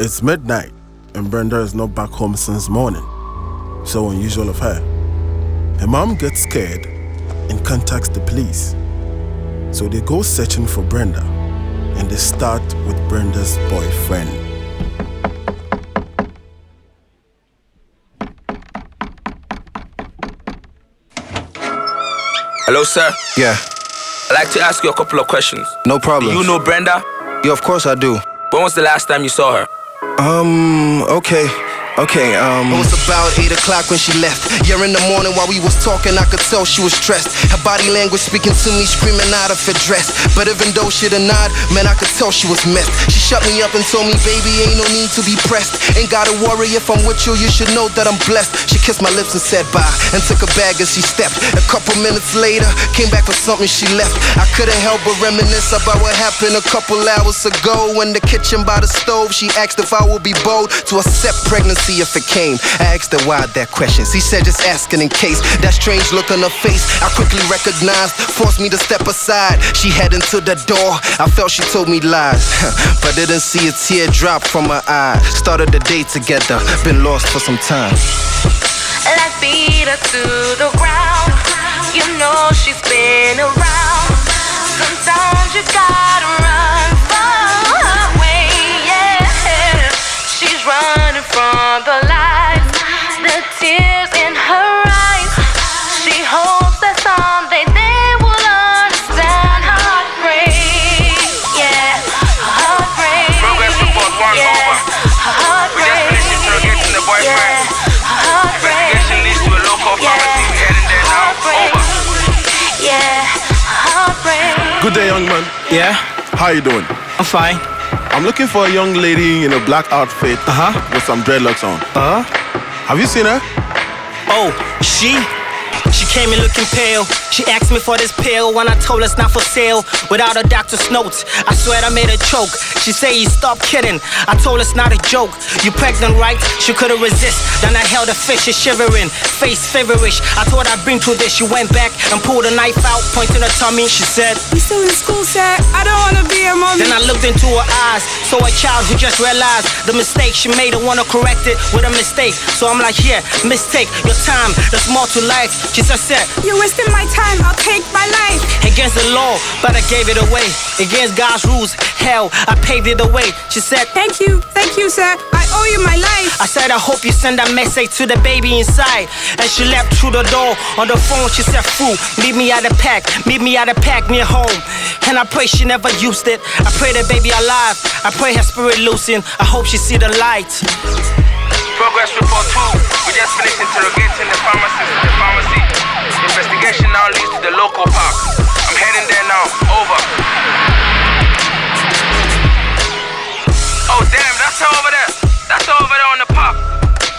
It's midnight, and Brenda is not back home since morning. So unusual of her. Her mom gets scared and contacts the police. So they go searching for Brenda, and they start with Brenda's boyfriend. Hello, sir. Yeah. I'd like to ask you a couple of questions. No problem. Do you know Brenda? Yeah, of course I do. When was the last time you saw her? Okay. It was about 8 o'clock when she left. Yeah, in the morning while we was talking, I could tell she was stressed. Her body language speaking to me, screaming out of her dress. But even though she denied, man, I could tell she was messed. She shut me up and told me, baby, ain't no need to be pressed. Ain't gotta worry if I'm with you, you should know that I'm blessed. She kissed my lips and said bye, and took a bag as she stepped. A couple minutes later, came back for something she left. I couldn't help but reminisce about what happened a couple hours ago. In the kitchen by the stove, she asked if I would be bold to accept pregnancy if it came. I asked her why that question. She said just asking in case. That strange look on her face I quickly recognized, forced me to step aside. She headed to the door. I felt she told me lies, but didn't see a tear drop from her eye. Started the day together, been lost for some time. Let's beat her to the ground. You know she's been around. Sometimes you gotta run far away, yeah. She's running from the lights, the tears in her eyes. She hopes that someday they will understand her heartbreak, yeah. Heartbreak, Progress report 1 yeah. over. We just finished interrogating the boyfriend. Investigation leads to a local pharmacy. We're heading there now. Over. Yeah, heartbreak. Good day, young man. Yeah, How you doing? I'm fine. I'm looking for a young lady in a black outfit with some dreadlocks on. Have you seen her? Oh, she came in looking pale. She asked me for this pill when I told her it's not for sale. Without a doctor's notes, I swear I made her choke. She said, you stop kidding. I told her it's not a joke. You pregnant, right? She couldn't resist. Then I held her face, she shivering, face feverish. I told her I'd bring to this. She went back and pulled a knife out, pointing her tummy. She said, we still in school, sir. I don't wanna be a mommy. then I looked into her eyes, saw a child who just realized the mistake she made and wanna correct it with a mistake. So I'm like, yeah, mistake, your time, there's more to life. She just said, you're wasting my time, I'll take my life. against the law, but I gave it away. Against God's rules, hell, I paved it away. She said, Thank you, sir. I owe you my life. I said, I hope you send that message to the baby inside. And she left through the door. On the phone, she said, Fu, meet me at the pack near home. And I pray she never used it. I pray the baby alive. I pray her spirit loosen. I hope she see the light. Progress report 2. We just finished interrogating the pharmacy. Investigation now leads to the local park. I'm heading there now. Over. Oh damn, that's her over there. That's her over there on the park.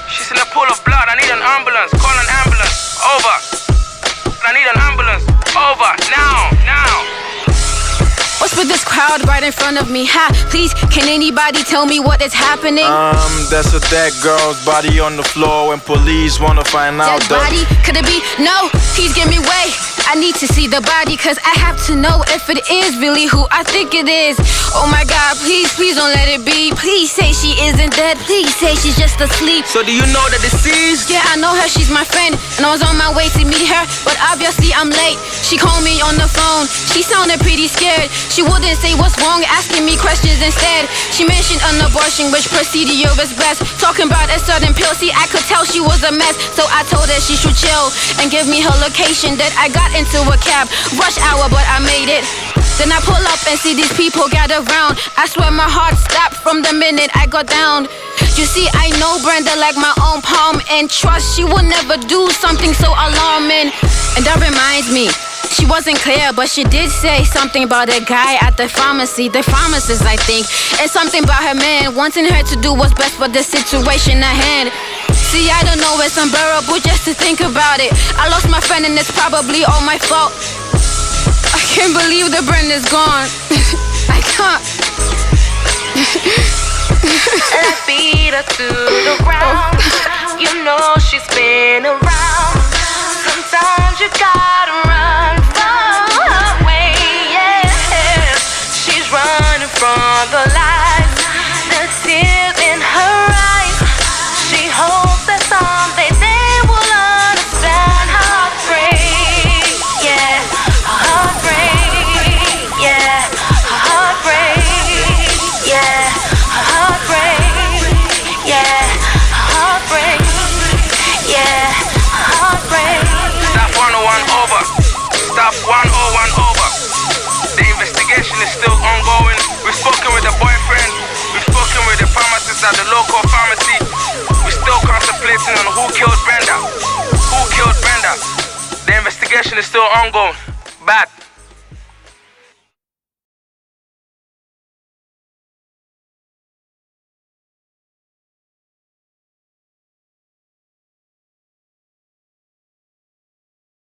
She's in a pool of blood. I need an ambulance. Call an ambulance. Over. I need an ambulance. Over. Now. What's with this crowd right in front of me? Please, can anybody tell me what is happening? That's a dead girl's body on the floor when police wanna find out. Dead body? Could it be? No, please give me way. I need to see the body, cause I have to know if it is really who I think it is. Oh my God, please don't let it be. Please say she isn't dead. Please say she's just asleep. So do you know the deceased? Yeah, I know her, she's my friend, and I was on my way to meet her, but obviously I'm late. She called me on the phone, she sounded pretty scared. She wouldn't say what's wrong, asking me questions instead. She mentioned an abortion, which procedure is best. Talking about a certain pill, see, I could tell she was a mess. So I told her she should chill and give me her location. That I got into a cab, rush hour, but I made it. Then I pull up and see these people gather round. I swear my heart stopped from the minute I got down. You see, I know Brenda like my own palm, and trust she would never do something so alarming. And that reminds me, she wasn't clear, but she did say something about a guy at the pharmacy, the pharmacist, I think, and something about her man wanting her to do what's best for the situation at hand. See, I don't know, it's unbearable just to think about it. I lost my friend and it's probably all my fault. I can't believe that Brenda's gone. I can't. Let's beat her to the ground. You know she's been around. Sometimes you gotta run far away, yeah. She's running from the lights, the tears in is still ongoing. Back.